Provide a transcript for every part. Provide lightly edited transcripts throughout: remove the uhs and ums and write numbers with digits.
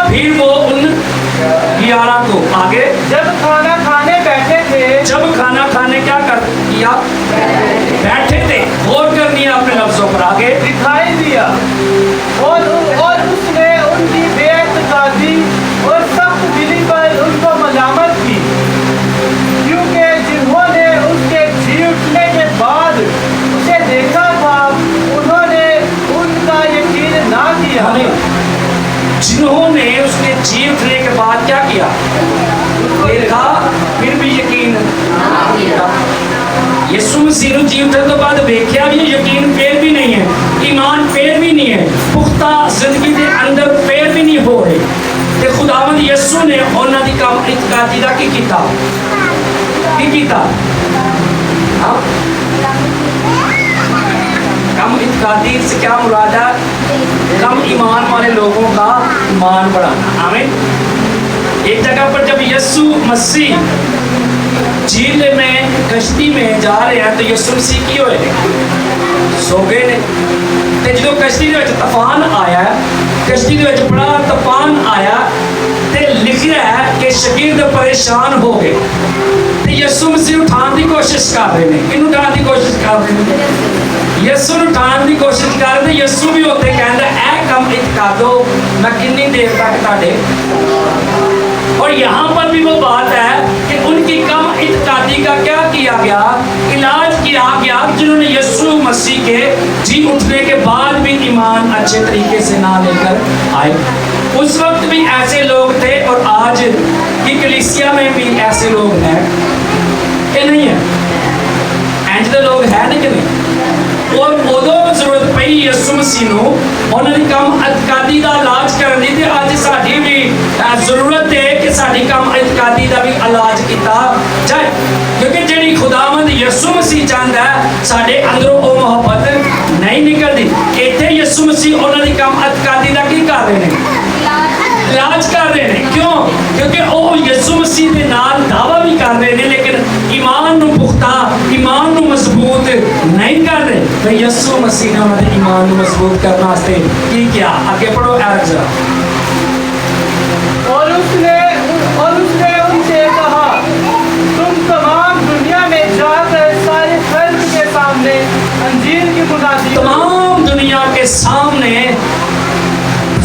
फिर वो उन 11 को आगे जब खाना खाने बैठे थे, जब खाना खाने क्या कर किया, बैठे थे, गौर करनी है अपने लफ्जों पर, आगे दिखाई दिया और उसने उनकी बेइत्तेकादी और सख्त दिली पर उनको मलामत की, क्योंकि जिन्होंने उसके जी उठने के बाद उसे देखा था उन्होंने उनका यकीन ना किया। जिन्होंने उसके जी उठने के बाद क्या किया, देखा फिर भी यकीन ना किया। यीशु मसीह ने जी उठने के बाद देखा भी, यकीन फिर भी नहीं है, ईमान फिर भी नहीं है, पुख्ता जिंदगी के अंदर फिर भी नहीं हो रहे। ते खुदावंद यीशु ने उन्हां दी काम इत्कादी दा की कीता, हाँ? कम इत्कादी से क्या मुराद है, कम ईमान वाले लोगों का ईमान बढ़ाना। आमीन। एक जगह पर जब यीशु मसीह झील में कश्ती में जा रहे हैं तो यीशु मसीह की होए सो गए ने, ते जो कश्ती दे विच तूफान आया, कश्ती दे विच बड़ा तूफान आया ते लिख रहा है कि शागिर्द परेशान हो गए ते यीशु मसीह उठाने की कोशिश कर रहे हैं। किन्नू उठाने की कोशिश कर रहे हैं, यीशु ਨੂੰ ਉਠਾਉਣ ਦੀ ਕੋਸ਼ਿਸ਼ ਕਰ ਰਹੇ, ਯਿਸੂ ਵੀ ਉੱਥੇ ਕਹਿੰਦਾ ਇਹ ਕੰਮ ਕਰ दो, मैं कितनी देर तक ताड़े। और यहाँ पर भी वो बात है कि उनकी कम इत्कादी का क्या किया गया, इलाज किया गया, जिन्होंने यीशु मसीह के जी उठने के बाद भी ईमान अच्छे तरीके से ना लेकर आए। उस वक्त भी ऐसे लोग थे और आज की कलीसिया में भी ऐसे लोग हैं कि नहीं है, इंज दे लोग है नहीं कि नहीं। और उदों जरूरत पई यीशु मसीह ਨੂੰ ਉਹਨਾਂ ਦੀ ਕੰਮ ਇਤਕਾਦੀ ਦਾ ਇਲਾਜ ਕਰਨ ਦੀ, ਤੇ ਅੱਜ ਸਾਡੀ ਵੀ ਜ਼ਰੂਰਤ ਹੈ ਕਿ ਸਾਡੀ ਕੰਮ ਇਤਕਾਦੀ ਦਾ ਵੀ ਇਲਾਜ ਕੀਤਾ ਜਾਏ, ਕਿਉਂਕਿ ਜਿਹੜੀ ਖੁਦਾਵੰਦ ਯਿਸੂ ਮਸੀਹ ਚਾਹੁੰਦਾ ਸਾਡੇ ਅੰਦਰੋਂ ਉਹ ਮੁਹੱਬਤ ਨਹੀਂ ਨਿਕਲਦੀ। ਇੱਥੇ ਯਿਸੂ ਮਸੀਹ ਉਹਨਾਂ ਦੀ ਕੰਮ ਇਤਕਾਦੀ ਦਾ ਕੀ ਕਰ ਰਹੇ ਨੇ, ਇਲਾਜ ਕਰ ਰਹੇ ਨੇ। ਕਿਉਂ? ਕਿਉਂਕਿ ਉਹ ਯਿਸੂ ਮਸੀਹ ਦੇ ਨਾਲ ਦਾਵਾ ਵੀ ਕਰ ਰਹੇ ਨੇ, ਲੇਕਿਨ ਈਮਾਨ ਨੂੰ ਪੁਖਤਾ, ਈਮਾਨ ਨੂੰ ਮਜ਼ਬੂਤ ਨਹੀਂ ਕਰ ਰਹੇ। ਤੇ ਯਿਸੂ ਮਸੀਹ ਨੇ ਉਹਨਾਂ ਦੇ ਈਮਾਨ ਨੂੰ ਮਜ਼ਬੂਤ ਕਰਨ ਵਾਸਤੇ ਕੀ ਕਿਹਾ, ਅੱਗੇ ਪੜੋ ਐਰਕ ਜ਼ਰਾ। और उसने उनसे कहा, तुम तमाम दुनिया में जाकर सारे खल्क के सामने अंजीर की मुनादी, तमाम दुनिया के सामने,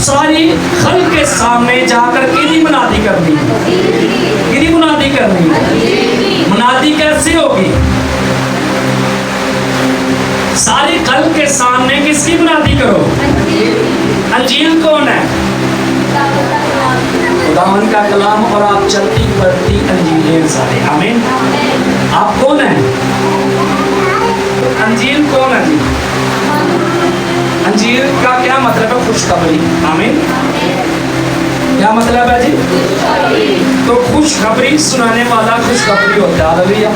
सारी खल्क के सामने जाकर किहदी मुनादी करनी, किहदी मुनादी करनी, मुनादी कैसे होगी, सारी खल्क के सामने किसकी मुनादी करो, अंजील कौन है, खुदावन का कलाम, और आप चलती बढ़ती अंजीलें सारे। आमीन। आप कौन है, अंजील कौन है जी, अंजीर का क्या मतलब है, खुशखबरी। आमीन। क्या मतलब है जी, तो खुशखबरी सुनाने वाला खुशखबरी होता है। हालेलुया।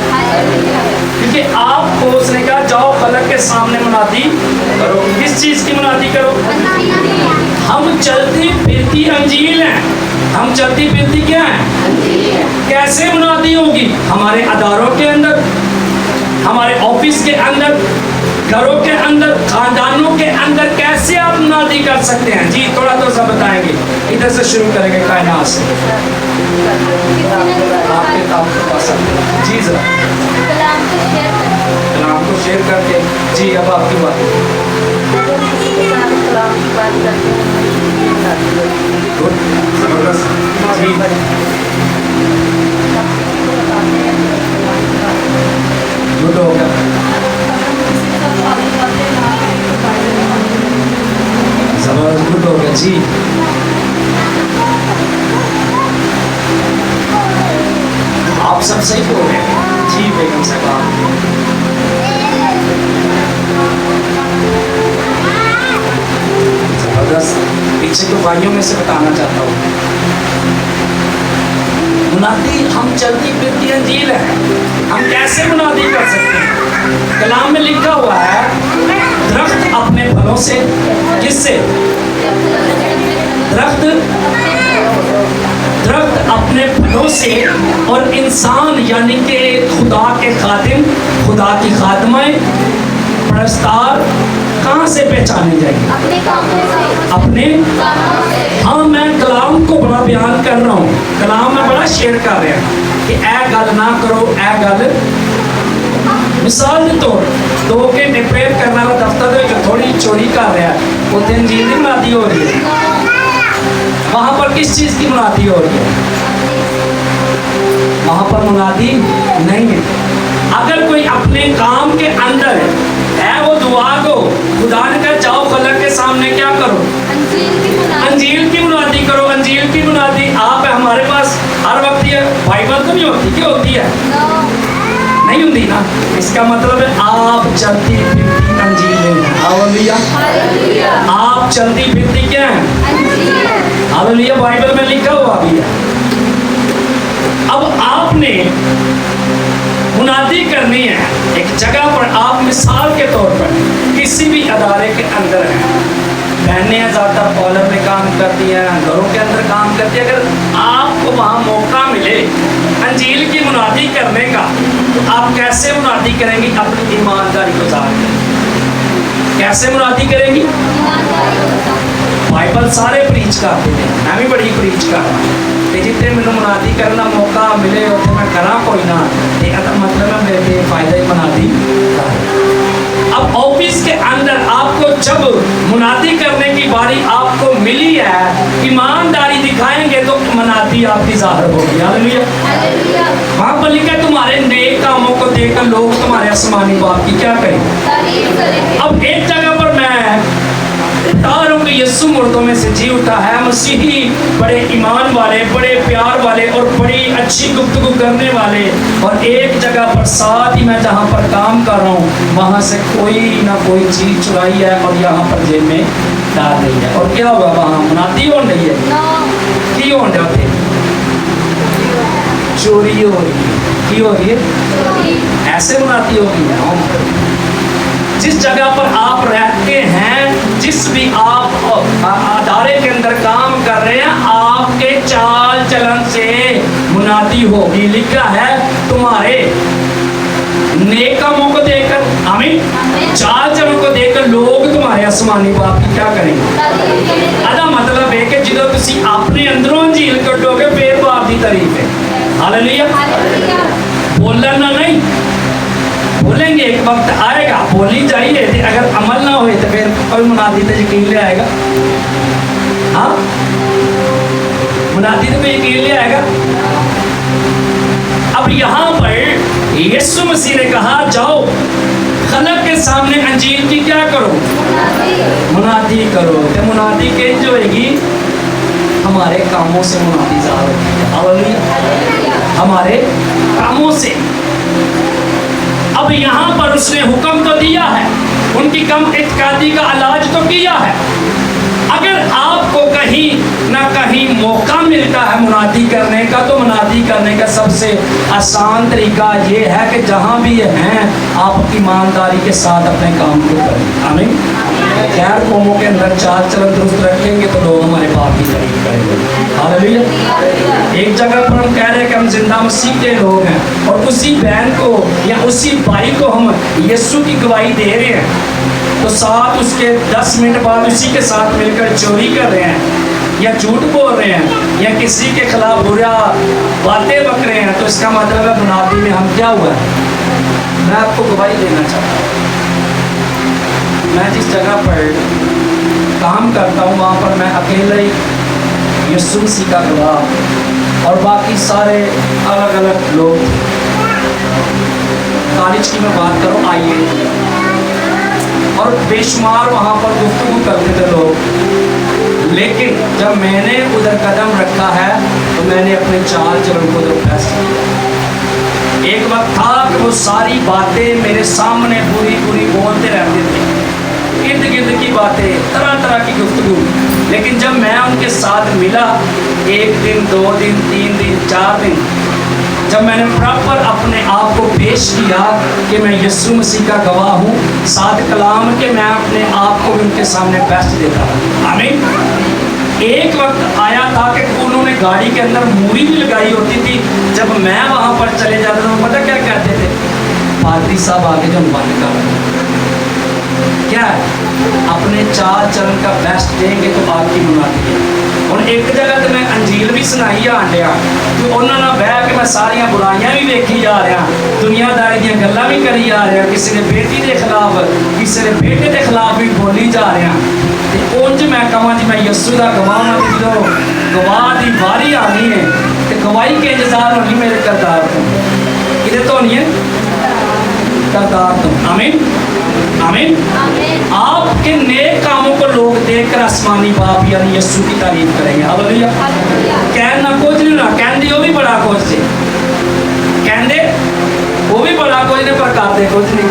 क्योंकि आपको उसने कहा जाओ फलक के सामने मुनादी करो, किस चीज की मुनादी करो, हम चलती फिरती अंजील हैं, हम चलती फिरती क्या है, कैसे मुनादी होगी, हमारे अदारों के अंदर, हमारे ऑफिस के अंदर, घरों के अंदर, खानदानों के अंदर कैसे आप मुनादी कर सकते हैं जी, थोड़ा सा बताएंगे। इधर से शुरू करेंगे कायनात से, आपके पास जी जरा कलाम को शेयर करके जी। अब आपकी बात जबरदस्त जी, गुड हो गया, जबरदस्त गुड हो गया जी। आप सब सही बोल रहे हैं जी बेगम साहब। जबरदस्त। पीछे के भाइयों में से बताना चाहता हूँ, मुनादी हम चलती फिरती अंजील है, हम कैसे मुनादी कर सकते हैं। कलाम में लिखा हुआ है दरख्त अपने फलों से, किससे, दरख्त अपने फलों से, और इंसान यानी कि खुदा के खादिम, खुदा की खादमाएं, परस्तार कहाँ से पहचाने जाएंगे, अपने, हाँ मैं कलाम को बड़ा बयान कर रहा हूँ, कलाम में बड़ा शेयर कर रहा कि ए गल ना करो, ए गल मिसाल के तौर 2 घंटे प्रेयर करने वाला दफ्तर जो थोड़ी चोरी कर रहा है वो दिन जी की मुनादी हो रही है। वहाँ पर किस चीज़ की मुनादी हो रही है? वहाँ पर मुनादी नहीं है। अगर कोई अपने काम के अंदर है वो दुआ को खुदा ने कहा जाओ खलक के सामने क्या करो, अंजील की मुनादी करो। अंजील की मुनादी आप हमारे पास हर वक्त ये बाइबल तो नहीं होती, क्या होती है? नहीं होती ना। इसका मतलब है आप चलती फिरती अंजील हैं। हालेलुया। आप चलती फिरती क्या है? हालेलुया। बाइबल में लिखा हुआ भी है। अब आपने मुनादी करनी है एक जगह पर। आप मिसाल के तौर पर किसी भी अदारे के अंदर हैं, बहनें ज़्यादा कॉलर में काम करती हैं, घरों के अंदर काम करती हैं, अगर आपको वहाँ मौका मिले अंजील की मुनादी करने का तो आप कैसे मुनादी करेंगी? अपनी ईमानदारी को ज़ाहिर करेंगी। कैसे मुनादी करेंगी? बाइबल सारे प्रीच करते हैं, मैं भी बड़ी प्रीच कर रहा हूँ कि जितने मैंने मुनादी करना मौका मिले उतने मैं करा कोई ना, मतलब है मेरे लिए फायदा ही मुनादी। अब ऑफिस के अंदर आपको जब मुनादी करने की बारी आपको मिली है, ईमानदारी दिखाएंगे तो मुनादी आपकी ज़ाहिर होगी। हालेलुया। वहाँ पर लिखा है तुम्हारे नेक कामों को देखकर लोग तुम्हारे आसमानी बाप की क्या करेंगे। अब एक जगह पर मैं तारों के यीशु मुर्दों में से जी उठा है, मसीही बड़े ईमान वाले, बड़े प्यार वाले और बड़ी अच्छी गुफ्तगू करने वाले, और एक जगह पर साथ ही मैं जहाँ पर काम कर रहा हूँ वहाँ से कोई ना कोई चीज़ चुराई है और यहाँ पर जेब में डाल रही है। और क्या हुआ? वहाँ मुनादी हो रही है की हो जाते चोरी हो रही है, की हो रही है, ऐसे मुनादी हो रही है। जिस जगह पर आप रहते हैं, जिस भी आप अदारे के अंदर काम कर रहे हैं, आपके चाल चलन से मुनादी होगी। लिखा है तुम्हारे नेक कामों को देखकर, आमीन, चाल चलन को देखकर लोग तुम्हारे आसमानी बाप की क्या करेंगे। अदा मतलब है कि जो तुसी अपने अंदरों अंजील कटोगे फिर बाप की तारीफ है। हालेलुया। बोलना नहीं, बोलेंगे, एक वक्त आएगा बोली जाइए, अगर अमल ना होए तो फिर कोई मुनादी तो यकीन ले आएगा। हाँ, मुनादी तो कोई यकीन ले आएगा। अब यहाँ पर यीशु मसीह ने कहा जाओ खलक के सामने अंजील की क्या करो, मुनादी करो। तो मुनादी कैसे होगी? हमारे कामों से मुनादी ज़ाहिर होगी। हमारे कामों से। अब यहाँ पर उसने हुक्म तो दिया है, उनकी कम इत्कादी का इलाज तो किया है। अगर आपको कहीं ना कहीं मौका मिलता है मुनादी करने का, तो मुनादी करने का सबसे आसान तरीका ये है कि जहाँ भी हैं आप ईमानदारी के साथ अपने काम को करें। आमीन। गैर कौमों के अंदर चाल चलन दुरुस्त रखेंगे तो लोग हमारे बाप की तारीफ करेंगे। हालेलुया। एक जगह पर हम कह रहे हैं कि हम जिंदा मसीह के लोग हैं और उसी बहन को या उसी भाई को हम यीशु की गवाही दे रहे हैं, तो साथ उसके 10 मिनट बाद उसी के साथ मिलकर चोरी कर रहे हैं या झूठ बोल रहे हैं या किसी के खिलाफ बुरा बातें बक रहे हैं, तो इसका मतलब है मुनादी में हम क्या हुआ है। मैं आपको गवाही देना चाहता हूँ, मैं जिस जगह पर काम करता हूँ वहाँ पर मैं अकेला ही यीशु मसीह का गवाह और बाकी सारे अलग अलग लोग। कॉलेज की मैं बात करूँ, आइए, और बेशुमार वहाँ पर गुफ्तगू करते थे लोग, लेकिन जब मैंने उधर कदम रखा है तो मैंने अपने चाल चलन को उधर फैसला किया। एक वक्त था कि वो सारी बातें मेरे सामने पूरी पूरी बोलते रहते थे, इर्द गिर्द की बातें, तरह तरह की गुफ्तगू, लेकिन जब मैं उनके साथ मिला 1 दिन 2 दिन 3 दिन 4 दिन, जब मैंने प्रॉपर अपने आप को पेश किया कि मैं यीशु मसीह का गवाह हूँ, साथ कलाम के मैं अपने आप को उनके सामने बेस्ट देता हूँ। आमीन। एक वक्त आया था कि उन्होंने गाड़ी के अंदर मूरी भी लगाई होती थी, जब मैं वहाँ पर चले जाता था पता क्या कहते थे, पादरी साहब आगे जो बंद कर क्या है, अपने चाल चलन का बेस्ट देंगे तो आपकी मुनादी है। और एक जगह तो मैं ਇੰਜੀਲ ਵੀ ਸੁਣਾਈ ਜਾਣ ਡਿਆ ਤੇ ਉਹਨਾਂ ਨਾਲ ਬਹਿ ਕੇ ਮੈਂ ਸਾਰੀਆਂ ਬੁਰਾਈਆਂ ਵੀ ਵੇਖੀ ਜਾ ਰਿਹਾ, ਦੁਨੀਆਦਾਰੀ ਦੀਆਂ ਗੱਲਾਂ ਵੀ ਕਰੀ ਜਾ ਰਿਹਾ, ਕਿਸੇ ਦੇ ਬੇਟੀ ਦੇ ਖਿਲਾਫ, ਕਿਸੇ ਦੇ ਬੇਟੇ ਦੇ ਖਿਲਾਫ ਵੀ ਬੋਲੀ ਜਾ ਰਿਹਾ। ਤੇ ਉਂਝ ਮੈਂ ਕਹਾਂ ਜੀ ਮੈਂ ਯਿਸੂ ਦਾ ਗਵਾਹ ਹਾਂ ਕਿ ਜਦੋਂ ਗਵਾਹ ਦੀ ਵਾਰੀ ਆਣੀ ਹੈ ਤੇ ਗਵਾਹੀ के इंतजार होनी मेरे करदार तो किधर तो नहीं है करदार तो आमीन आमीन। आपके नेक कामों को लोग देखकर आसमानी बाप यानी यीशु की तारीफ करेंगे। हालेलुया। कहना कुछ नहीं ना कहते वो भी बड़ा कुछ से कहते वो भी बड़ा कुछ नहीं पर करते कुछ नहीं।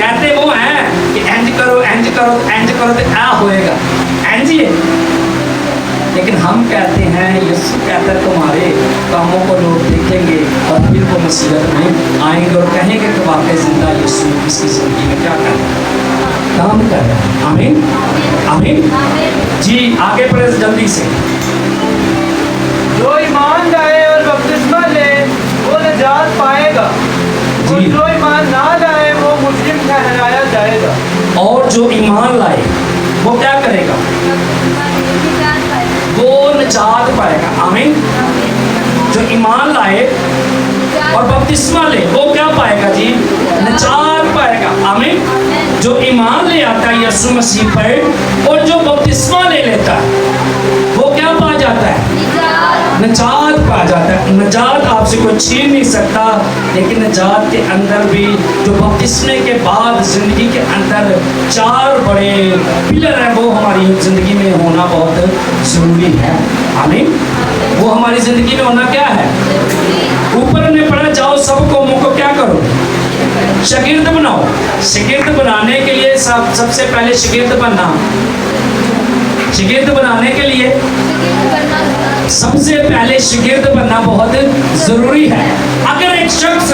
कहते वो हैं कि इंज करो इंज करो इंज करो तो आ होएगा इंज ही है। लेकिन हम कहते हैं यीशु कहता है तुम्हारे कामों को लोग देखेंगे और फिर वो मुसीबत में आएंगे और कहेंगे कि वाकई जिंदा यीशु इसकी जिंदगी में क्या कर रहा है, काम कर रहा है। आमीन आमीन जी। आगे बढ़े जल्दी से। जो ईमान लाए और बपतिस्मा ले वो निजात पाएगा, और जो ईमान ना लाए वो मुजरिम ठहराया जाएगा। और जो ईमान लाए वो क्या करेगा, वो निजात पाएगा। आमीन। जो ईमान लाए और बपतिस्मा ले वो क्या पाएगा जी, निजात पाएगा। आमीन। जो ईमान ले आता है यीशु मसीह पर और जो बपतिस्मा ले लेता है वो क्या पा जाता है, निजात पा जाता है। निजात आपसे कोई छीन नहीं सकता, लेकिन निजात के अंदर भी जो बपतिस्मे के बाद जिंदगी के अंदर 4 बड़े पिलर हैं वो हमारी जिंदगी में होना बहुत जरूरी है। आमीन। वो हमारी जिंदगी में होना क्या है, ऊपर ने पढ़ा जाओ सब कौमों को क्या करो, शागिर्द बनाओ। शागिर्द बनाने के लिए सबसे पहले शागिर्द बनना, शागिर्द बनाने के लिए सबसे पहले शागिर्द बनना बहुत जरूरी है। अगर एक शख्स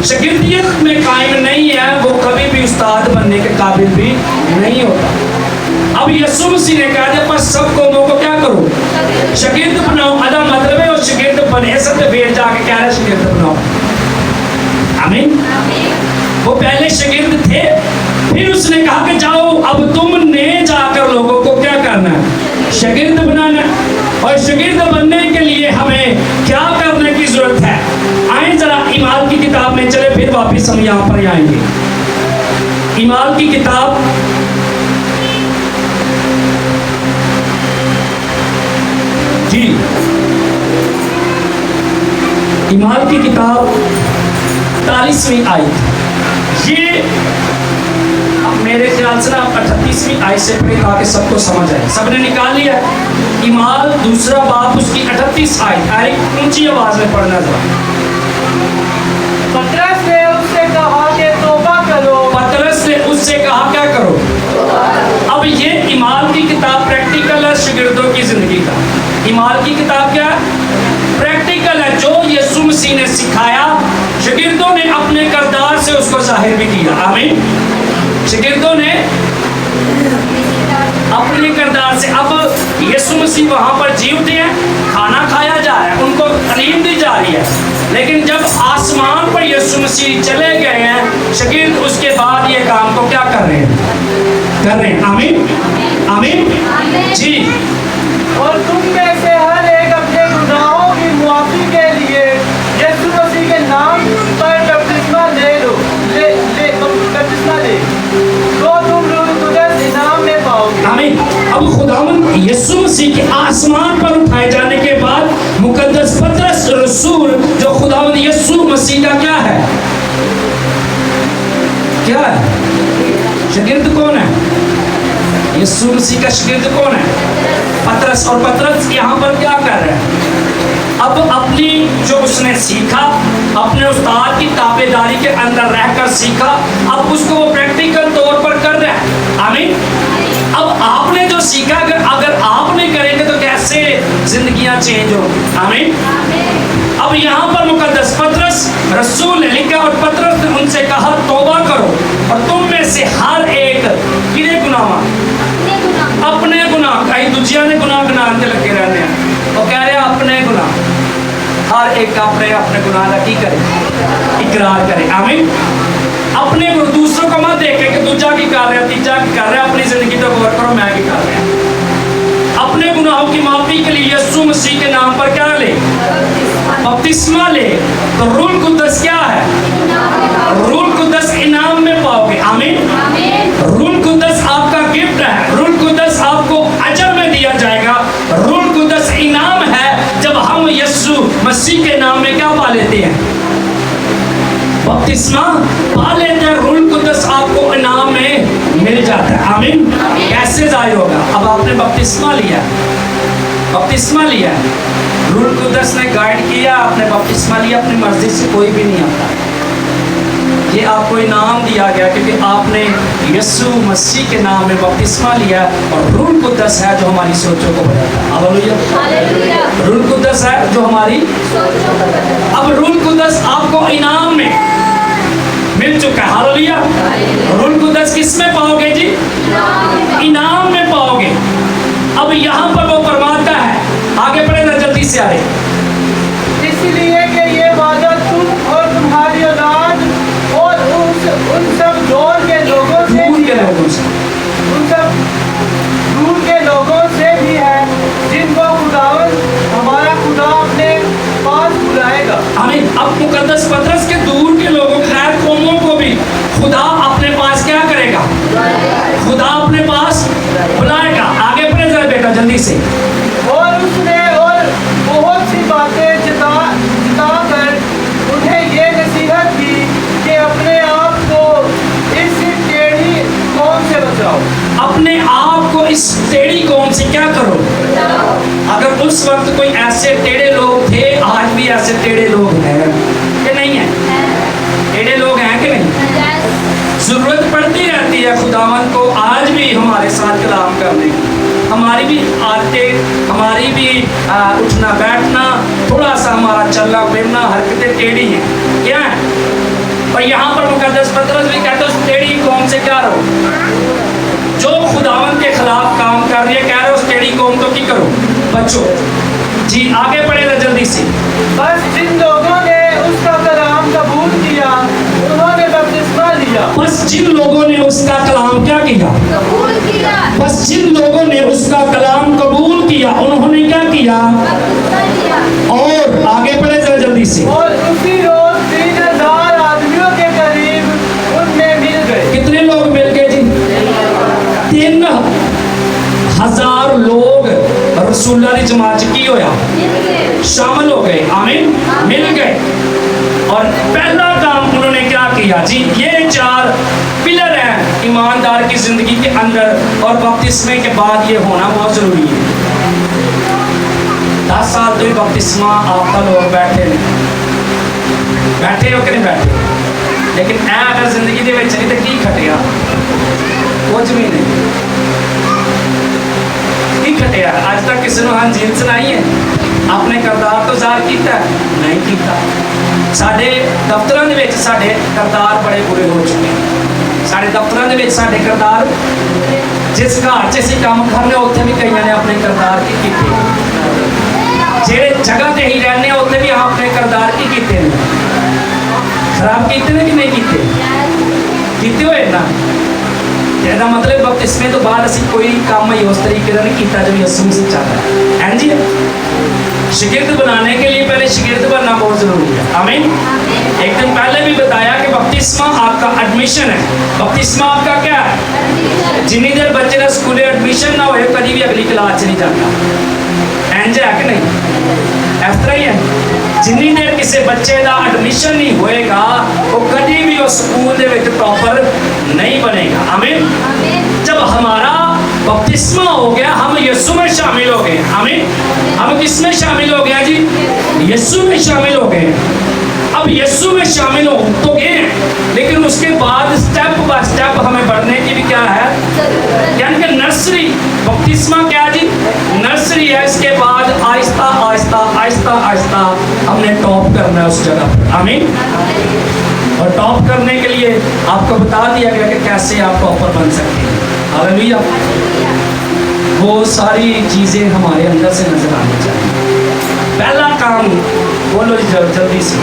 शागिर्दियत में कायम नहीं है वो कभी भी उस्ताद बनने के काबिल भी नहीं होता। अब यीशु मसीह ने कहा था पर सब कौमों को क्या करो, शागिर्द बनाओ। अदा मतलब है और शागिर्द बने सब फिर जाके कह रहे शागिर्द बनाओ। आमीन। वो पहले शागिर्द थे, फिर उसने कहा कि जाओ अब तुमने जाकर लोगों को क्या करना है, शागिर्द बनाना। और शागिर्द बनने के लिए हमें क्या करने की जरूरत है, आए जरा ईमाल की किताब में चले, फिर वापस हम यहाँ पर आएंगे। ईमाल की किताब जी, ईमाल की किताब 43वीं आयत। ये मेरे ख्याल से ना 38वीं आयत से पढ़े ताकि सबको समझ आए। सबने निकाल लिया ईमाल दूसरा बाप उसकी 38 आयत। ऊंची आवाज में पढ़ना जरा। पतरस ने उससे कहा कि तौबा करो। पतरस ने उससे कहा क्या करो। अब ये ईमाल की किताब प्रैक्टिकल है शागिर्दों की जिंदगी का। ईमाल की किताब क्या प्रैक्टिकल है, जो यीशु मसीह ने सिखाया शागिर्दों ने अपने किरदार से उसको जाहिर भी किया। आमीन। शागिर्दों ने अपने किरदार से, अब यीशु मसीह वहाँ पर जीवते हैं, खाना खाया जा रहा है, उनको तालीम दी जा रही है, लेकिन जब आसमान पर यीशु मसीह चले गए हैं शागिर्द उसके बाद ये काम को क्या कर रहे हैं, आमीन आमीन जी। और तुम में से हर एक अपने गुनाहों की मुआफी के लिए यीशु मसीह के नाम पर बपतिस्मा ले लो, बपतिस्मा ले तो तुम रूह कुदस इनाम में पाओगे। आमीन। अब खुदावंद यीशु मसीह के आसमान पर उठाए जाने के बाद मुकद्दस पतरस रसूल जो खुदावंद यीशु मसीह का क्या है, शागिर्द कौन है, यीशु मसीह का शागिर्द कौन है, पतरस। और पतरस यहाँ पर क्या कर रहा है, अब अपनी जो उसने सीखा अपने उस्ताद की ताबेदारी के अंदर रहकर सीखा, अब उसको वो प्रैक्टिकल तौर पर कर रहा है। आमीन। अब आपने जो सीखा अगर आप नहीं करेंगे तो कैसे जिंदगियां चेंज हो। आमीन। अब यहाँ पर मुकद्दस पतरस रसूल ने लिखा और पतरस ने उनसे कहा तौबा करो और तुम में से हर एक किने गुनाह, अपने गुनाह, कई दूजिया ने गुनाह गिनाने लगे रहने हैं, वो कह रहे हैं अपने गुनाह, हर एक अपने अपने गुनाह का की करे, इकरार करे। आमीन। अपने दूसरों को मत देखे कि दूजा की कर रहा है, तीजा की कर रहा है, अपनी जिंदगी तो गौर करो मैं की कर रहा है। अपने गुनाह गुनाहों की माफी के लिए यीशु मसीह के नाम पर क्या ले? बपतिस्मा ले। तो रूह कुद्दस क्या है? रूह कुद्दस इनाम में पाओगे। आमीन। रूह कुद्दस आपका गिफ्ट है। रूह कुद्दस आपको अजर में दिया जाएगा। रूह कुद्दस इनाम है जब हम यीशु मसीह के नाम में क्या पा लेते हैं? बपतिस्मा पा लेते हैं। रूह कुद्दस आपको इनाम में मिल जाता है। आमीन। कैसे जाहिर होगा? अब आपने बपतिस्मा लिया, बपतिस्मा लिया, रूह कुद्दस ने गाइड किया, आपने बपतिस्मा लिया, अपनी मर्जी से कोई भी नहीं आता। ये आपको इनाम दिया गया क्योंकि आपने यीशु मसीह के नाम में बपतिस्मा लिया और रूह कुद्दस है जो हमारी सोचों को बदलता है। हालेलुया। रूह कुद्दस है जो हमारी सोचों को बदलता है। अब रूह कुद्दस आपको इनाम में मिल चुका है। हालेलुया। रूह कुद्दस किस में पाओगे जी? इनाम में पाओगे। अब यहाँ पर वो फरमाता है, आगे बढ़े ना जल्दी से आए, इसलिए कि ये वादा तुम और तुम्हारी औलाद और उन सब दौर के लोगों से दूर भी के है, लोगों से, उन सब दूर के लोगों से भी है जिनको खुदावन हमारा खुदा अपने पास बुलाएगा। आमीन। अब मुकद्दस पतरस के दूर के लोगों, खैर कौमों को भी खुदा अपने पास क्या करेगा? खुदा अपने पास बुलाएगा। आगे बढ़े जरा बेटा जल्दी से। और उसने और बहुत सी बातें जता कर उन्हें ये नसीहत की कि अपने आप को इस टेढ़ी कौम से बचाओ। अपने आप को इस टेढ़ी कौम से क्या करो? अगर उस वक्त कोई ऐसे टेढ़े लोग थे, आज भी ऐसे टेढ़े लोग हैं कि नहीं है? टेढ़े लोग हैं कि नहीं? जरूरत पड़ती रहती है खुदावन को आज भी हमारे साथ कलाम करने की। हमारी भी आदतें, हमारी भी उठना बैठना, थोड़ा सा हमारा चलना फिरना, हरकतें टेढ़ी हैं। क्या है? और यहाँ पर मुकद्दस पतरस भी कहते हैं उस टेढ़ी कौम से क्या रहो? जो खुदावन के खिलाफ काम कर रही है, कह रहे हो उस टेढ़ी कौम तो की करो, बचो। जी आगे बढ़ेगा जल्दी से। बस जिन लोगों ने उसका कलाम कबूल किया उन्होंने बपतिस्मा लिया। बस जिन लोगों ने उसका कलाम क्या किया? कबूल किया। बस जिन लोगों ने उसका कलाम कबूल किया उन्होंने क्या किया? बपतिस्मा लिया। और आगे बढ़े जरा जल्दी से। और उसी रोज 3000 आदमियों के करीब उनमें मिल गए। कितने लोग मिल गए जी? 3000 लोग रसूलुल्लाह की जमात की होया शामिल हो गए। आमीन। मिल गए। और पहला काम उन्होंने क्या किया जी? ये 4 पिलर हैं ईमानदार की जिंदगी के अंदर और बपतिस्मे के बाद ये होना बहुत जरूरी है। 10 साल तो बपतिस्मा आपका लोग बैठे हो कि नहीं बैठे? लेकिन ऐ अगर जिंदगी दे विच नहीं तो की खटिया? कुछ भी नहीं की खटिया। आज तक किसी ने हाँ जीत सुनाई है? अपने करदार तो ਜ਼ਾਹਰ ਕੀਤਾ नहीं ਕੀਤਾ। ਸਾਡੇ ਦਫ਼ਤਰਾਂ ਦੇ ਵਿੱਚ ਸਾਡੇ ਕਰਦਾਰ ਬੜੇ ਬੁਰੇ ਹੋ ਚੁੱਕੇ ਹਨ। ਸਾਡੇ ਦਫ਼ਤਰਾਂ ਦੇ ਵਿੱਚ ਸਾਡੇ ਕਰਦਾਰ, ਜਿਸ ਘਰ 'ਚ ਅਸੀਂ ਕੰਮ ਕਰਨੇ ਉੱਥੇ ਵੀ ਕਈਆਂ ਨੇ ਆਪਣੇ ਕਰਦਾਰ ਕੀ ਕੀਤੇ। ਜਿਹੜੇ ਜਗ੍ਹਾ ਤੇ ਹੀ ਰਹਿੰਦੇ ਆ ਉੱਥੇ ਵੀ ਆਪਣੇ ਕਰਦਾਰ ਕੀ ਕੀਤੇ ਨੇ? ਖਰਾਬ ਕੀਤੇ ਨੇ ਕਿ ਨਹੀਂ ਕੀਤੇ ਹੋਏ ਨਾ। ਇਹਦਾ ਮਤਲਬ ਬਪਤਿਸਮੇ ਤੋਂ ਬਾਅਦ ਅਸੀਂ ਕੋਈ ਕੰਮ ਹੀ ਉਸ ਤਰੀਕੇ ਦਾ ਨਹੀਂ ਕੀਤਾ जो यीशु मसीह चाहता है। हैं जी? शागिर्द बनाने के लिए पहले शागिर्द बनना बहुत जरूरी है। आमीन। एक दिन पहले भी बताया कि बपतिस्मा आपका एडमिशन है। बपतिस्मा आपका क्या है? जिन्नी देर बच्चे का स्कूले एडमिशन ना हो कभी भी अगली क्लास च नहीं जाता। इंज है कि नहीं? इस तरह ही है। जिन्नी देर किसी बच्चे का एडमिशन नहीं होएगा वो कभी भी उस स्कूल के विच प्रॉपर नहीं बनेगा। आमीन। जब हमारा बपतिस्मा हो गया हम यीशु में शामिल हो गए। आमीन। हम किस में शामिल हो गया जी? यीशु में शामिल हो गए। अब यीशु में शामिल हो तो गए लेकिन उसके बाद स्टेप बाय स्टेप हमें बढ़ने की भी क्या है? यानी कि नर्सरी बपतिस्मा क्या जी? नर्सरी है। इसके बाद आहिस्ता आहिस्ता आहिस्ता आहिस्ता हमने टॉप करना है उस जगह पर। आमीन। और टॉप करने के लिए आपको बता दिया गया कि कैसे आप टॉपर बन सकते हैं। हालेलुया। वो सारी चीज़ें हमारे अंदर से नजर आनी चाहिए। पहला काम बोलो जल्दी से।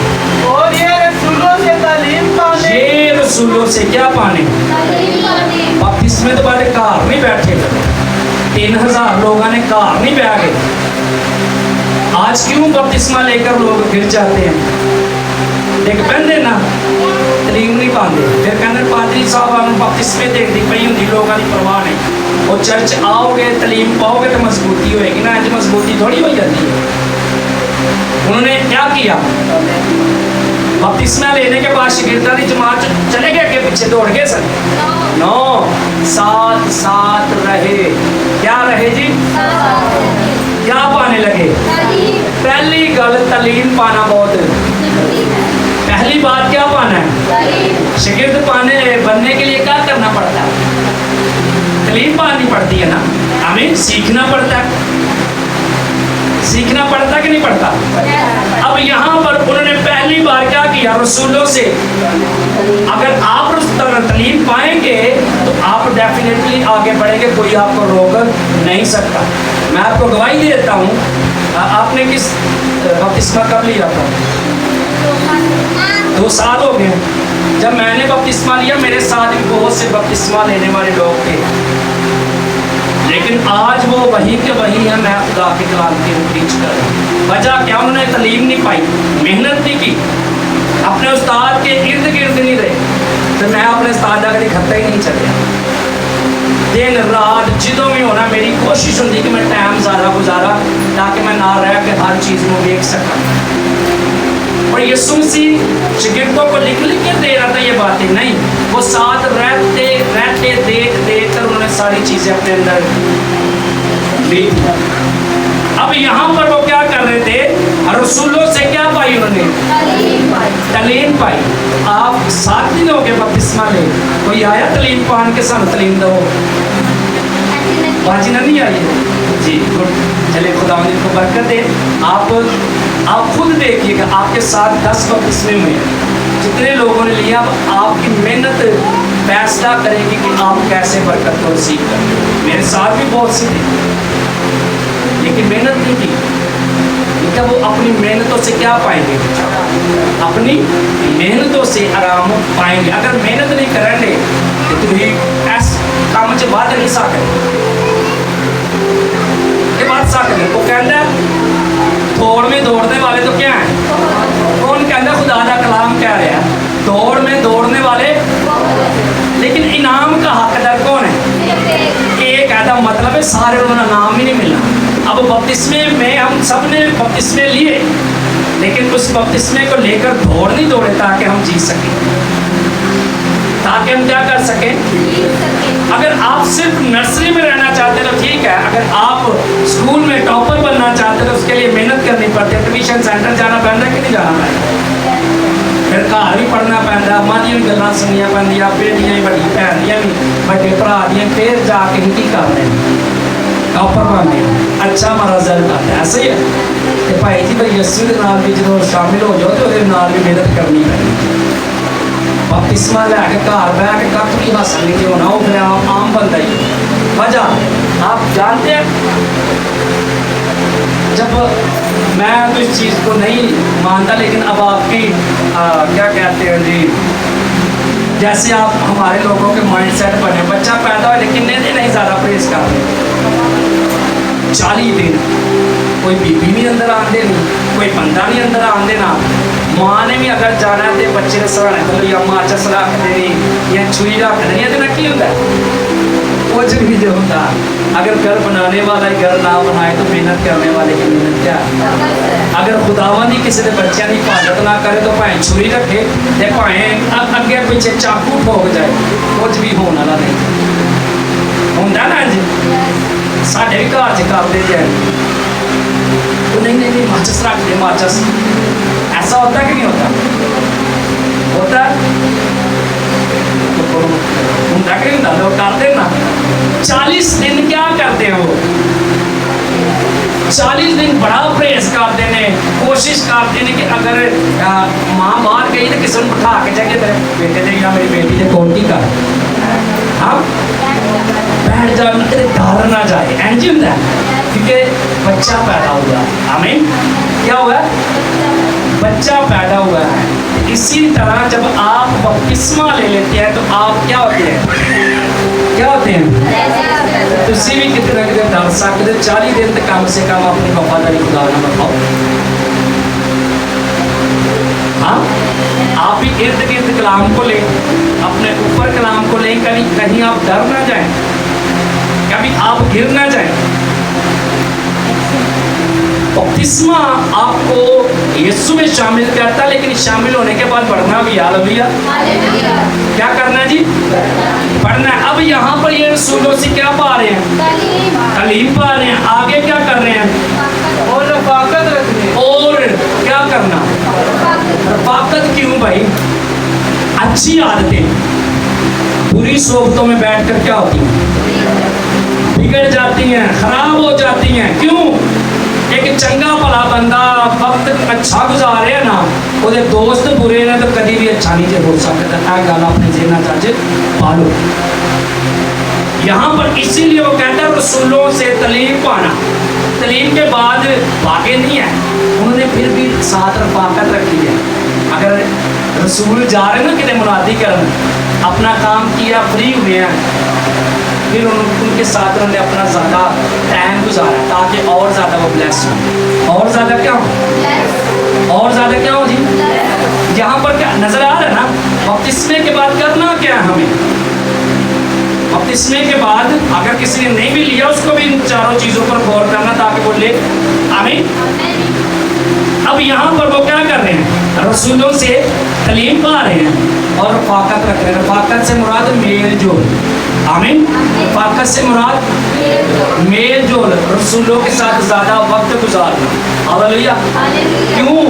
और ये रसूलों से तालीम पाने। ये रसूलों से क्या पाने? तालीम पाने। बपतिस्मे तो बाद घर नहीं बैठे 3000 लोगों ने घर नहीं बह गए। आज क्यों बपतिस्मा लेकर लोग गिर जाते हैं? देख पहनते ना तलीम नहीं पाते, फिर कहते पादरी साहब हम बपतिस्मे देखती पई होंगी, लोगों की परवाह नहीं। और चर्च आओगे तलीम पाओगे तो मजबूती होएगी ना, आज मजबूती थोड़ी हो जाती है। उन्होंने क्या किया? बपतिस्मा लेने के बाद शागिर्दों की जमात चले गए के पीछे दौड़ गए सर? नो, साथ साथ रहे। क्या रहे जी? क्या पाने लगे? पहली गल तलीम पाना बहुत, पहली बात क्या पाना है? शागिर्द बनने के लिए क्या करना पड़ता है? तलीम पानी पड़ती है ना, हमें सीखना पड़ता है। सीखना पड़ता कि नहीं पड़ता? अब यहाँ पर उन्होंने पहली बार क्या किया? रसूलों से अगर आप तलीम पाएंगे तो आप डेफिनेटली आगे बढ़ेंगे, कोई आपको रोक नहीं सकता। मैं आपको गवाही देता हूँ, आपने किस बपतिस्मा कब लिया था? 2 साल हो गए। जब मैंने बपतिस्मा लिया मेरे साथ भी बहुत से बपतिस्मा लेने वाले लोग थे, लेकिन आज वो वही के वही है। मैं खुदा के कलाम की टीच कर रहा हूँ। वजह क्या? उन्होंने तलीम नहीं पाई, मेहनत नहीं की, अपने उस्ताद के इर्द गिर्द नहीं रहे। तो मैं अपने उस्ताद का खत्ता ही नहीं चलिया। दिन रात जिदों में होना मेरी कोशिश होती कि मैं टाइम ज़्यादा गुजारा ताकि मैं ना रह के हर चीज़ को देख सका। और यीशु मसीह शागिर्दों को लिख के दे रहा था ये बातें नहीं, वो साथ रहते रहते देख देख कर उन्होंने सारी चीज़ें अपने अंदर ली। अब यहाँ पर वो क्या कर रहे थे? रसूलों से क्या पाई उन्होंने? तलीम पाई। आप 7 दिन हो गए बपतिस्मा ले, कोई आया तलीम पान के साथ तलीम दो? बाजी नहीं आई जी, गुड। चले खुदा को बरकत दे। आप खुद देखिएगा, आपके साथ 10 बपतिस्मे में जितने लोगों ने लिया, आपकी मेहनत फैसला करेगी कि आप कैसे बरकत को रिसीव करें। मेरे साथ भी बहुत सी थी लेकिन मेहनत नहीं की। लेकिन वो अपनी मेहनतों से क्या पाएंगे? अपनी मेहनतों से आराम पाएंगे। अगर मेहनत नहीं करेंगे तो तुम्हें ऐस काम से बात नहीं सकते। ये बात सकते वो कहता दौड़ में दौड़ने वाले तो क्या है? कौन कहता? खुदा का कलाम कह रहा है दौड़ में दौड़ने वाले, लेकिन इनाम का हकदार कौन है? एक कहता मतलब है सारे उन्होंने नाम ही नहीं मिला। अब बपतिस्मे में हम सब ने बपतिस्मे लिए, लेकिन उस बपतिस्मे को लेकर दौड़ नहीं दौड़े ताकि हम जी सकें, ताकि हम क्या कर सकें। अगर आप सिर्फ नर्सरी में रहना चाहते तो ठीक है, अगर आप स्कूल में टॉपर बनना चाहते तो उसके लिए मेहनत करनी पड़ती है, ट्यूशन सेंटर जाना पैदा कि नहीं जाना पैदा, फिर घर भी पढ़ना पैदा, माँ दी भी गल्लां सुनिया पैंदियां, बेटियां भी बड़ी भैन दियां भी बड़े भरा दियां, फिर जाके ही की करने टॉपर बनने अच्छा हमारा रिजल्ट आता है। ऐसे ही है तो भाई जी भाई यस्सू के नाल भी जो शामिल हो जाओ तो उसके नाल भी मेहनत करनी पैंदी। बपतिस्मा लैके घर बह के कख भी हासिल नहीं होना, वो फिर आम बंदा ही। वजह आप जानते हैं, जब मैं तो इस चीज़ को नहीं मानता, लेकिन अब आपकी क्या कहते हैं जी, जैसे आप हमारे लोगों के माइंड सेट बने, बच्चा पैदा हो लेकिन नहीं ज़्यादा प्रेस कर रहे 40 दिन कोई बीबी नहीं अंदर आते नहीं, कोई बंदा नहीं अंदर आते ना, माँ ने भी अगर जाना है तो बच्चे ने सराहने तो या माचस रख देनी या छुरी रख देनी, तो ना की होता है कुछ भी जो होता। अगर घर बनाने वाला घर ना बनाए तो मेहनत करने वाले की मेहनत क्या है? अगर खुदावन ही किसी ने बच्चों की हिफाजत ना करे तो भाएं छुरी रखे या भाएं अगे पीछे चाकू ठोक जाए, कुछ भी होने वाला नहीं होता ना जी। साढ़े भी घर च करते जाए तो नहीं माचस रख दे माचस, ऐसा होता कि नहीं होता? होता होता कि नहीं होता? लोग करते ना। 40 दिन क्या करते हो? 40 दिन बड़ा प्रेस करते हैं, कोशिश करते हैं कि अगर माँ बाहर गई तो किसी को बिठा के जाके तेरे बेटे दे या मेरी बेटी दे कौन कर, हाँ बैठ जा, डर ना जाए एंड होता है क्योंकि बच्चा पैदा हुआ। आमीन। क्या हुआ? बच्चा पैदा हुआ है। इसी तरह जब आप बपतिस्मा ले लेते हैं तो आप क्या होते हैं? क्या होते हैं? ਤੁਸੀਂ ਵੀ ਕਿਤੇ ਨਾ ਕਿਤੇ ਡਰ ਸਕਦੇ 40 ਦਿਨ ਤੇ कम से कम अपनी वफादारी खुदा ना बताओ। हाँ, आप भी इर्द गिर्द कलाम को लें, अपने ऊपर कलाम को लें, कहीं कहीं आप डर ना जाएं, कभी आप गिर ना जाएं। बपतिस्मा आपको यीशु में शामिल करता है, लेकिन शामिल होने के बाद बढ़ना भी। हालेलुया। क्या करना है जी? पढ़ना है। अब यहाँ पर ये रसूलों से क्या पा रहे हैं? तालीम पा रहे हैं। आगे क्या कर रहे हैं? और रफाकत रखने। और क्या करना? रफाकत क्यों भाई? अच्छी आदतें बुरी सोबतों में बैठकर क्या होती हैं? बिगड़ जाती हैं, खराब हो जाती हैं। क्यों? एक चंगा भला बंदा वक्त अच्छा गुजारे ना, ਉਹਦੇ दोस्त बुरे ने तो कभी भी अच्छा नहीं हो सकता। गल अपने जेना चाच पालो। यहाँ पर इसीलिए वो कहता है रसूलों से तालीम पाना। तालीम के बाद भागे नहीं है, उन्होंने फिर भी साथ रफाकत रखी है। अगर रसूल जा रहे ना कितने मुनादी करने, अपना काम किया, फ्री हुए हैं, फिर उनके साथ उन्होंने अपना ज़्यादा टाइम गुजारा ताकि और ज़्यादा वो ब्लेस हो। और ज़्यादा क्या हो? और ज़्यादा क्या हो जी? यहाँ पर क्या नज़र आ रहा है ना? बपतिस्मे के बाद करना क्या है हमें? बपतिस्मे के बाद अगर किसी ने नहीं भी लिया, उसको भी इन चारों चीज़ों पर गौर करना ताकि वो ले। आमीन। अब यहाँ पर वो क्या कर रहे हैं? रसूलों से तालीम पा रहे हैं और रफाकत रख रहे हैं। रफाकत से मुराद मेल जोल। आमीन। रफाकत से मुराद मेल जोल, रसूलों के साथ ज़्यादा वक्त गुजारना। हालेलुया। क्यों?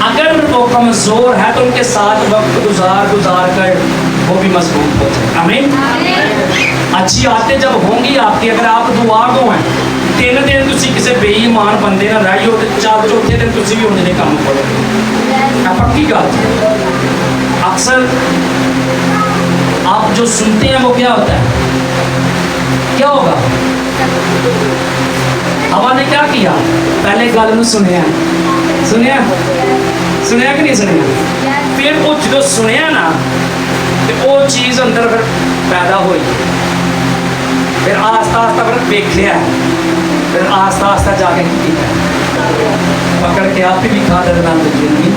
अगर वो कमज़ोर है तो उनके साथ वक्त गुजार कर वो भी मजबूत हो जाए। आमीन। अच्छी आदतें जब होंगी आपकी, अगर आप दुआ को हैं 3 दिन तुसी किसी बेईमान बंदे ना रही हो, तो 4 दिन तुसी भी उन्हें काम करो। पक्की गल। अक्सर आप जो सुनते हैं वो क्या होता है? क्या होगा? हवा ने क्या किया? पहले गल में सुनिया सुनिया सुनिया कि नहीं सुनिया? फिर वो जो सुनिया ना, तो वो चीज़ अंदर फिर पैदा हुई, फिर आस्ता आस्ता फिर देखिया, फिर आस्ता आस्ता जाके पकड़ के आप भी खादर नाम देंगे।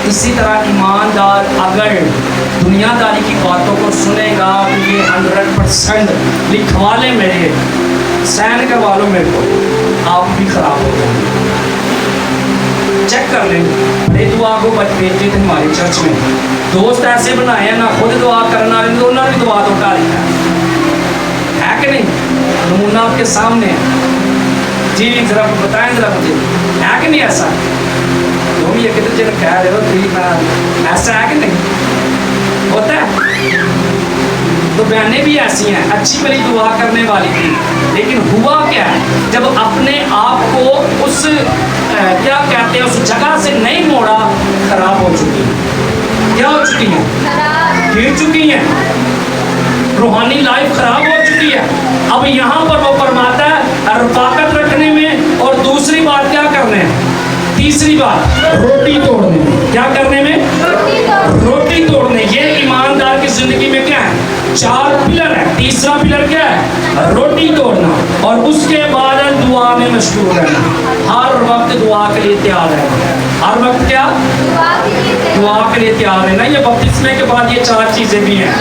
इसी तरह ईमानदार अगर दुनियादारी की बातों को सुनेगा तो ये 100% लिखवा ले, मेरे साइन करवा लो मेरे को, आप भी खराब हो जाएंगे। चेक कर लें। बड़े दुआ को भेजे थे हमारे चर्च में, दोस्त ऐसे बनाए हैं ना, खुद दुआ करना तो उन्होंने भी दुआ तो टाली है कि नहीं? नमूना आपके सामने है जी। जरा बताएं जरा मुझे, है कि नहीं ऐसा? तुम ये कितने जन कह रहे हो ऐसा है कि नहीं? होता है। तो बहनें भी ऐसी हैं, अच्छी भली दुआ करने वाली थी, लेकिन हुआ क्या है? जब अपने आप को उस क्या कहते हैं उस जगह से नहीं मोड़ा, खराब हो चुकी है। क्या हो चुकी है? गिर चुकी है, रूहानी लाइफ खराब हो चुकी है। अब यहाँ पर वो फरमाता है रफाकत रखने में, और दूसरी बात क्या करने हैं? तीसरी बात रोटी तोड़ने में। क्या करने में? रोटी तोड़ने। ये ईमानदार की जिंदगी में क्या है? 4 पिलर है। तीसरा पिलर क्या है? रोटी तोड़ना। और उसके बाद दुआ में मशगूल रहना, हर वक्त दुआ के लिए तैयार रहना। हर वक्त क्या? दुआ के लिए तैयार रहना। ये बपतिस्मे के बाद ये 4 चीज़ें भी हैं।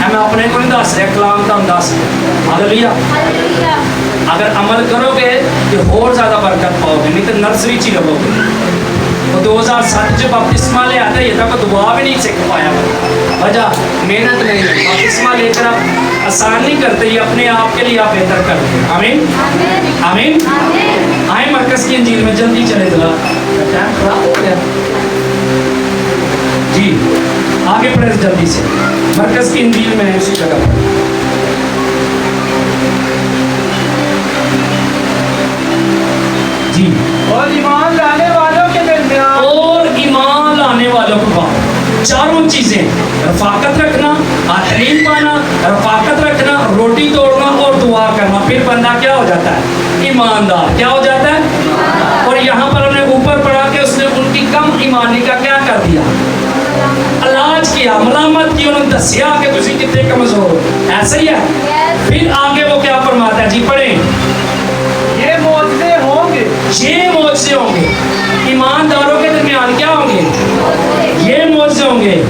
मैं अपने को नहीं दस रहा, कलाम का हम दस। हालेलुया। अगर अमल करोगे तो और ज़्यादा बरकत पाओगे, नहीं तो नर्सरी च ही रहोगे। तो 2007 जो बपतिस्मा ले आता है, ये तक दुआ भी नहीं सीख पाया, वजह मेहनत नहीं है। बपतिस्मा लेकर आप आसान नहीं करते, ये अपने आप के लिए आप बेहतर करते हैं। आमीन आमीन। आए मरकज़ की इंजील में जल्दी चले, जरा टाइम खराब हो गया जी। आगे पढ़े जल्दी से, मरकज़ की इंजील में उसी जगह पर जी। और ईमान लाने वालों के दरमियान, और ईमान लाने वालों को बाद 4 चीजें, रफाकत रखना, तालीम पाना, रफाकत रखना, रोटी तोड़ना और दुआ करना। फिर बंदा क्या हो जाता है? ईमानदार। क्या हो जाता है? और यहाँ पर हमने ऊपर पढ़ा कि उसने उनकी कम ईमानी का क्या कर दिया? علاج کیا, ملامت کی, انہوں نے دسیا کہ تسی کتنے کمزور ہو. ایسا ہی ہے. پھر آگے وہ کیا فرماتا ہے جی, پڑھیں. یہ معجزے ہوں گے. یہ معجزے ہوں گے. ایمانداروں کے درمیان کیا ہوں گے؟ یہ معجزے ہوں گے.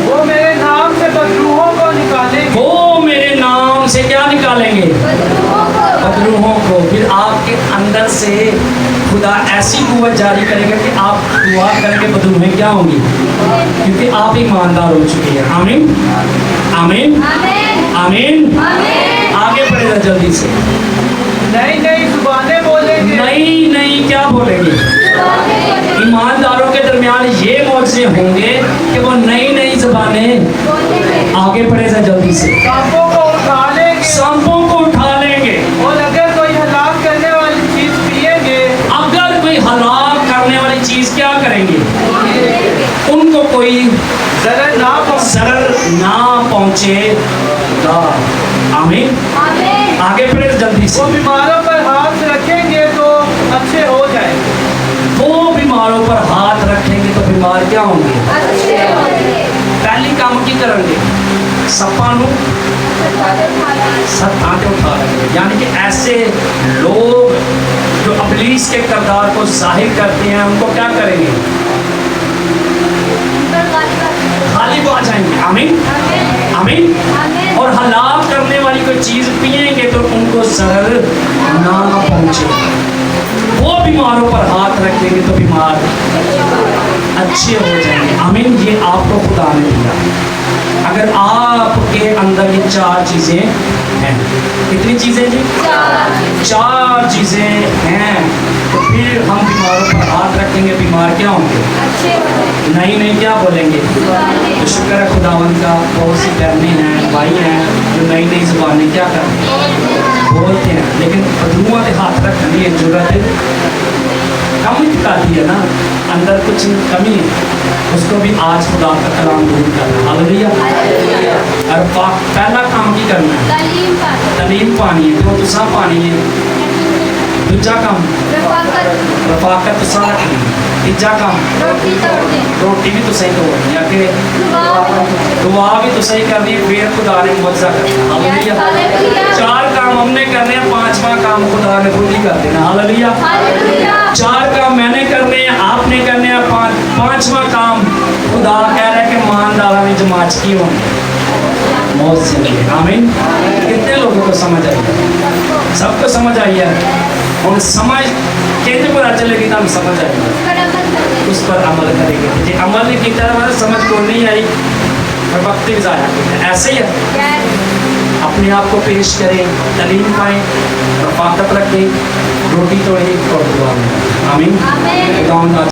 وہ میرے نام سے بدروحوں کو نکالیں گے. وہ میرے نام سے کیا نکالیں گے؟ بدروحوں کو. پھر آپ کے اندر سے خدا ایسی قوت جاری کرے گا کہ آپ دعا کر کے بدروہیں کیا ہوں گی, کیونکہ آپ ایماندار ہو چکے ہیں. آمین آمین آمین. آگے بڑھے گا جلدی سے. نئی نئی زبانیں بولیں گے. نئی نئی کیا بولیں گے؟ ایمانداروں کے درمیان یہ معجزے ہوں گے کہ وہ نئی نئی زبانیں. آگے بڑھے گا جلدی سے. سانپوں کو اٹھا لیں گے. سانپوں کو اٹھا لیں گے. اور اگر کوئی ہلاک کرنے والی چیز پیئیں گے. اگر کوئی ہلاک کرنے والی چیز کیا کریں گے؟ ان کو کوئی ضرر نہ پہنچے گا. آمین. آگے بڑھے گا جلدی سے. وہ بیماروں پر ہاتھ رکھیں گے تو اچھے ہو جائیں. وہ بیماروں پر ہاتھ رکھیں گے تو بیمار کیا ہوں گے؟ پہلی کام کی کریں گے, سپاں نو سب آتے اٹھا رہے ہیں. یعنی کہ ایسے لوگ جو ابلیس کے کردار کو ظاہر کرتے ہیں ان کو کیا کریں گے؟ غالب آ جائیں گے. آمین آمین. اور ہلاک کرنے والی کوئی چیز پئیں گے تو ان کو ضرر نہ پہنچے. وہ بیماروں پر ہاتھ رکھیں گے تو بیمار اچھے ہو جائیں گے. آمین. یہ آپ کو خدا نے دیا. اگر آپ کے اندر یہ چار چیزیں ہیں. کتنی چیزیں جی؟ چار چیزیں ہیں تو پھر ہم بیماروں پر ہاتھ رکھیں گے, بیمار کیا ہوں گے؟ نئی نئی کیا بولیں گے؟ تو شکر ہے خداوند کا, بہت سی بہنیں ہیں, بھائی ہیں جو نئی نئی زبانیں کیا کرتے ہیں, بولتے ہیں. لیکن بدروہوں کے ہاتھ رکھنے کی ضرورت کم دکھاتی ہے نا, اندر کچھ کمی ہے, اس کو بھی آج خدا کا کلام دور کرنا. ہاللیلویہ. اور پہلا کام کی کرنا ہے, تعلیم پانی ہے, جو تسا پانی ہے. دوجا کام رفاقت تسا رکھنی. تیجا کام روٹی بھی تسا ہی توڑنی ہے, کہ دعا بھی تسا ہی کرنی ہے, پھر خدا نے معجزہ کرنا. ہاللیلویہ. چار کام ہم نے کرنے ہیں, پانچواں کام خدا نے خود ہی کر دینا. ہاللیلویہ. چار کام میں نے کرنے ہیں, آپ نے کرنے ہیں, پانچواں کام خدا کہہ رہا ہے کہ ماندارہ نے جماعت کی ہوں موت سے لیے. آمین. کتنے لوگوں کو سمجھ آئی ہے؟ سب کو سمجھ آئی ہے. اور سمجھ کہتے پر چلے گی تو ہم سمجھ آئی ہے, اس پر عمل کریں گے. جی عمل نہیں کیتا ہے سمجھ کو نہیں آئی, اور وقت بھی ضائع کیا. ایسے ہی ہے, اپنے آپ کو پیش کریں, تعلیم پائیں, رفاقت رکھیں, روٹی توڑیں اور دعا میں. آمین. خدا